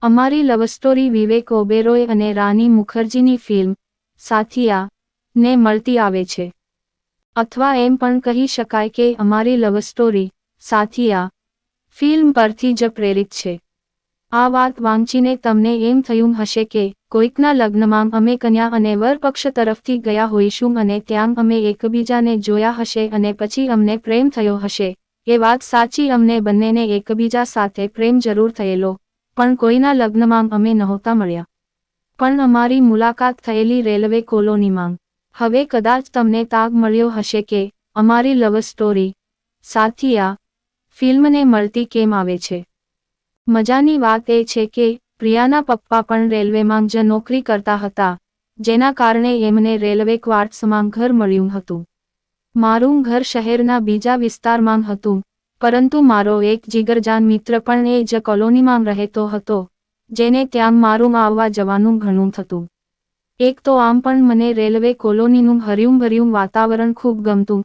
અમારી love story Vivek Oberoi અને રાની મુખર્જીની film સાથિયા ને મળતી આવે છે, અથવા એમ પણ કહી શકાય કે અમારી લવ સ્ટોરી સાથિયા ફિલ્મ પરથી જ પ્રેરિત છે. આ વાત વાંચીને તમને એમ થયું હશે કે કોઈકના લગ્નમાં અમે કન્યા અને વર પક્ષ તરફથી ગયા હોઈશું અને ત્યાં અમે એકબીજાને જોયા હશે અને પછી અમને પ્રેમ થયો હશે. એ વાત સાચી, અમને બંનેને એકબીજા સાથે પ્રેમ જરૂર થયેલો, પણ કોઈના લગ્નમાં અમે નહોતા મળ્યા. પણ અમારી મુલાકાત થયેલી રેલવે કોલોનીમાં. હવે કદાચ તમને તાગ મળ્યો હશે કે અમારી લવ સ્ટોરી સાથિયા ફિલ્મને મળતી કેમ આવે છે. મજાની વાત એ છે કે પ્રિયાના પપ્પા પણ રેલવેમાં જ નોકરી કરતા હતા, જેના કારણે એમને રેલવે ક્વાર્ટર્સમાં ઘર મળ્યું હતું. મારું ઘર શહેરના બીજા વિસ્તારમાં હતું, પરંતુ મારો એક જીગરજાન મિત્ર પણ એ જ કોલોનીમાં રહેતો હતો, જેને ત્યાં મારું આવવા જવાનું ઘણું થતું. એક તો આમ પણ મને રેલવે કોલોનીનું હર્યુંભર્યું વાતાવરણ ખૂબ ગમતું.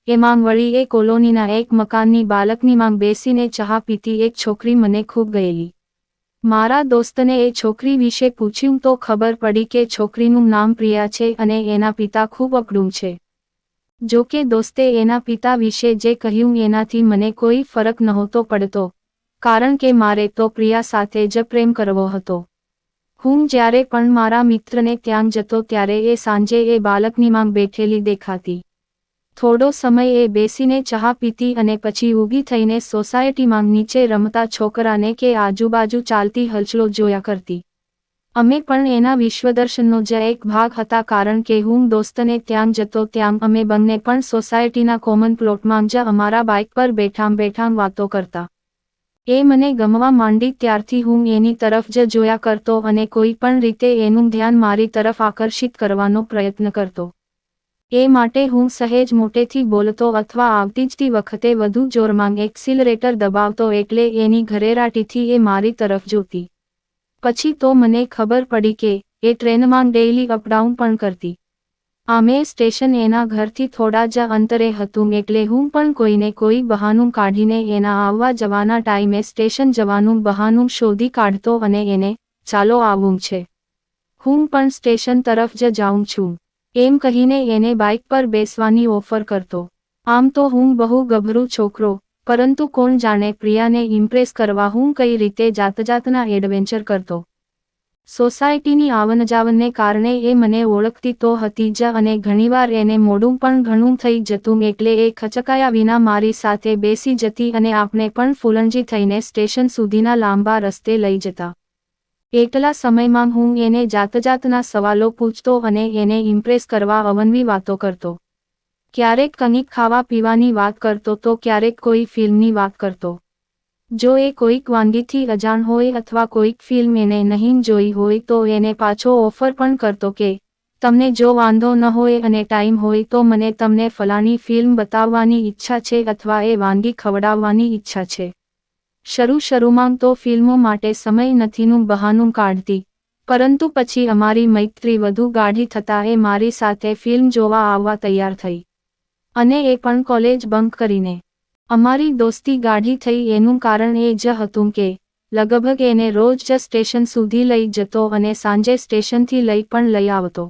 એમાં વળી એ કોલોનીના એક મકાનની બાલ્કનીમાં બેસીને ચા પીતી એક છોકરી મને ખૂબ ગયેલી. મારા દોસ્તને એ છોકરી વિશે પૂછ્યું તો ખબર પડી કે છોકરીનું નામ પ્રિયા છે અને એના પિતા ખૂબ અકડું છે. જો કે દોસ્તે એના પિતા વિશે જે કહ્યું એનાથી મને કોઈ ફરક નહોતો પડતો, કારણ કે મારે તો પ્રિયા સાથે જ પ્રેમ કરવો હતો. હું જ્યારે પણ મારા મિત્રને ત્યાં જતો ત્યારે એ સાંજે એ બાલ્કનીમાં બેઠેલી દેખાતી. થોડો સમય એ બેસીને ચા પીતી અને પછી ઊભી થઈને સોસાયટીમાં નીચે રમતા છોકરાને કે આજુબાજુ ચાલતી હલચલો જોયા કરતી. અમે પણ એના વિશ્વદર્શનનો જ એક ભાગ હતા, કારણ કે હું દોસ્તને ત્યાં જતો ત્યાં અમે બંને પણ સોસાયટીના કોમન પ્લોટમાં જ અમારા બાઇક પર બેઠાં વાતો કરતા. એ મને ગમવા માંડી ત્યારથી હું એની તરફ જ જોયા કરતો અને કોઈ પણ રીતે એનું ધ્યાન મારી તરફ આકર્ષિત કરવાનો પ્રયત્ન કરતો. એ માટે હું સહેજ મોટેથી બોલતો અથવા આવતી જતી વખતે વધુ જોરમાં એક્સિલરેટર દબાવતો, એટલે એની ઘરેરાટીથી એ મારી તરફ જોતી. પછી તો મને ખબર પડી કે એ ટ્રેનમાં ડેઇલી અપડાઉન પણ કરતી. આમે સ્ટેશન એના ઘરથી થોડા જ અંતરે હતું, એટલે હું પણ કોઈને કોઈ બહાનું કાઢીને એના આવવા જવાના ટાઈમે સ્ટેશન જવાનું બહાનું શોધી કાઢતો અને એને ચાલો આવવું છે, હું પણ સ્ટેશન તરફ જ જાઉં છું, એમ કહીને એને બાઇક પર બેસવાની ઓફર કરતો. આમ તો હું બહુ ગભરું છોકરો, પરંતુ કોણ જાણે પ્રિયાને ઇમ્પ્રેસ કરવા હું કઈ રીતે જાતજાતના એડવેન્ચર કરતો. સોસાયટીની આવનજાવનને કારણે એ મને ઓળખતી તો હતી જ અને ઘણીવાર એને મોડું પણ ઘણું થઈ જતું, એટલે એ ખચકાયા વિના મારી સાથે બેસી જતી અને આપણે પણ ફૂલણજી થઈને સ્ટેશન સુધીના લાંબા રસ્તે લઈ જતા. એટલા સમયમાં હું એને જાતજાતના સવાલો પૂછતો અને એને ઇમ્પ્રેસ કરવા અવનવી વાતો કરતો. ક્યારેક કંઈક ખાવા પીવાની વાત કરતો તો ક્યારેક કોઈ ફિલ્મની વાત કરતો. જો એ કોઈક વાનગીથી અજાણ હોય અથવા કોઈક ફિલ્મ એને નહીં જોઈ હોય તો એને પાછો ઓફર પણ કરતો કે તમને જો વાંધો ન હોય અને ટાઈમ હોય તો મને તમને ફલાણી ફિલ્મ બતાવવાની ઈચ્છા છે અથવા એ વાનગી ખવડાવવાની ઈચ્છા છે. શરૂમાં તો ફિલ્મો માટે સમય નથીનું બહાનું કાઢતી, પરંતુ પછી અમારી મૈત્રી વધુ ગાઢી થતાં એ મારી સાથે ફિલ્મ જોવા આવવા તૈયાર થઈ. અને એ પણ કોલેજ બંક કરીને. અમારી દોસ્તી ગાઢી થઈ એનું કારણ એ જ હતું કે લગભગ એને રોજ જ સ્ટેશન સુધી લઈ જતો અને સાંજે સ્ટેશનથી લઈ આવતો.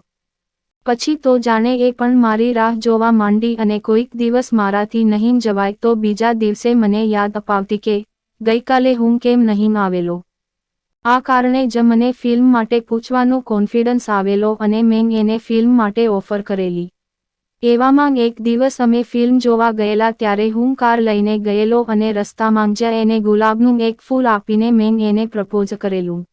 પછી તો જાણે એ પણ મારી રાહ જોવા માંડી અને કોઈક દિવસ મારાથી નહીં જવાય તો બીજા દિવસે મને યાદ અપાવતી કે ગઈકાલે હું કેમ નહીં આવેલો. આ કારણે જ મને ફિલ્મ માટે પૂછવાનો કોન્ફિડન્સ આવેલો અને મેં એને ફિલ્મ માટે ઓફર કરેલી. એવામાં એક દિવસ અમે ફિલ્મ જોવા ગયેલા ત્યારે હું કાર લઈને ગયેલો અને રસ્તામાં જ એને ગુલાબનું એક ફૂલ આપીને મેં એને પ્રપોઝ કરેલું.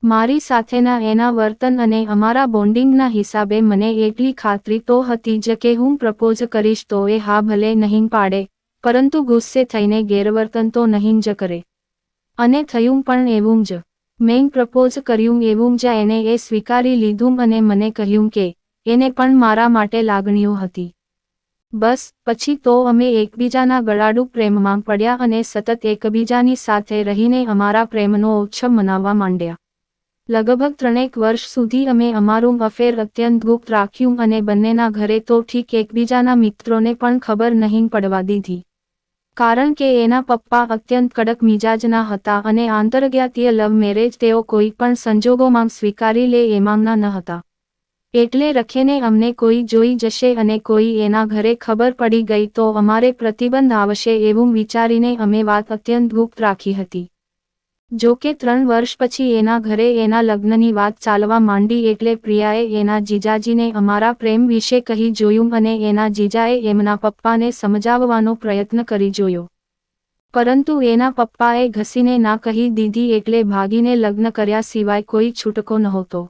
મારી સાથેના એના વર્તન અને અમારા બોન્ડિંગના હિસાબે મને એટલી ખાતરી તો હતી જ કે હું પ્રપોઝ કરીશ તો એ હા ભલે નહીં પાડે, પરંતુ ગુસ્સે થઈને ગેરવર્તન તો નહીં જ કરે. અને થયું પણ એવું જ. મેં પ્રપોઝ કર્યું એવું જ એને એ સ્વીકારી લીધું અને મને કહ્યું કે એને પણ મારા માટે લાગણીઓ હતી. બસ પછી તો અમે એકબીજાના ગળાડું પ્રેમમાં પડ્યા અને સતત એકબીજાની સાથે રહીને અમારા પ્રેમનો ઉત્સવ મનાવવા માંડ્યા. લગભગ 3 વર્ષ સુધી અમે અમારું અફેર અત્યંત ગુપ્ત રાખ્યું અને બંનેના ઘરે તો ઠીક એકબીજાના મિત્રોને પણ ખબર નહીં પડવા દીધી. કારણ કે એના પપ્પા અત્યંત કડક મિજાજના હતા અને આંતરજ્ઞાતીય લવ મેરેજ તેઓ કોઈ પણ સંજોગોમાં સ્વીકારી લે એમાંના ન હતા. એટલે રખેને અમને કોઈ જોઈ જશે અને કોઈ એના ઘરે ખબર પડી ગઈ તો અમારે પ્રતિબંધ આવશે એવું વિચારીને અમે વાત અત્યંત ગુપ્ત રાખી હતી. જો કે 3 વર્ષ પછી એના ઘરે એના લગ્નની વાત ચાલવા માંડી એટલે પ્રિયાએ એના જીજાજીને અમારા પ્રેમ વિશે કહી જોયું અને એના જીજાએ એમના પપ્પાને સમજાવવાનો પ્રયત્ન કરી જોયો. પરંતુ એના પપ્પાએ ઘસીને ના કહી દીધી એટલે ભાગીને લગ્ન કર્યા સિવાય કોઈ છૂટકો નહોતો.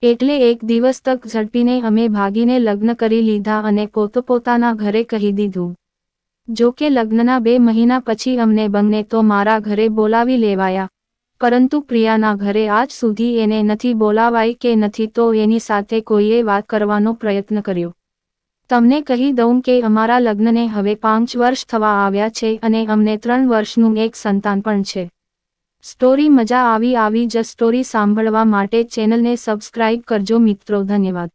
એટલે એક દિવસ તક ઝડપીને અમે ભાગીને લગ્ન કરી લીધા અને પોતપોતાના ઘરે કહી દીધું. જો કે લગ્નના 2 મહિના પછી અમને બંને તો મારા ઘરે બોલાવી લેવાયા, પરંતુ પ્રિયાના ઘરે આજ સુધી એને નથી બોલાવાઈ કે નથી તો એની સાથે કોઈએ વાત કરવાનો પ્રયત્ન કર્યો. તમને કહી દઉં કે અમારા લગ્નને હવે 5 વર્ષ થવા આવ્યા છે અને અમને 3 વર્ષનું એક સંતાન પણ છે. સ્ટોરી મજા આવી જ સ્ટોરી સાંભળવા માટે ચેનલને સબસ્ક્રાઇબ કરજો મિત્રો. ધન્યવાદ.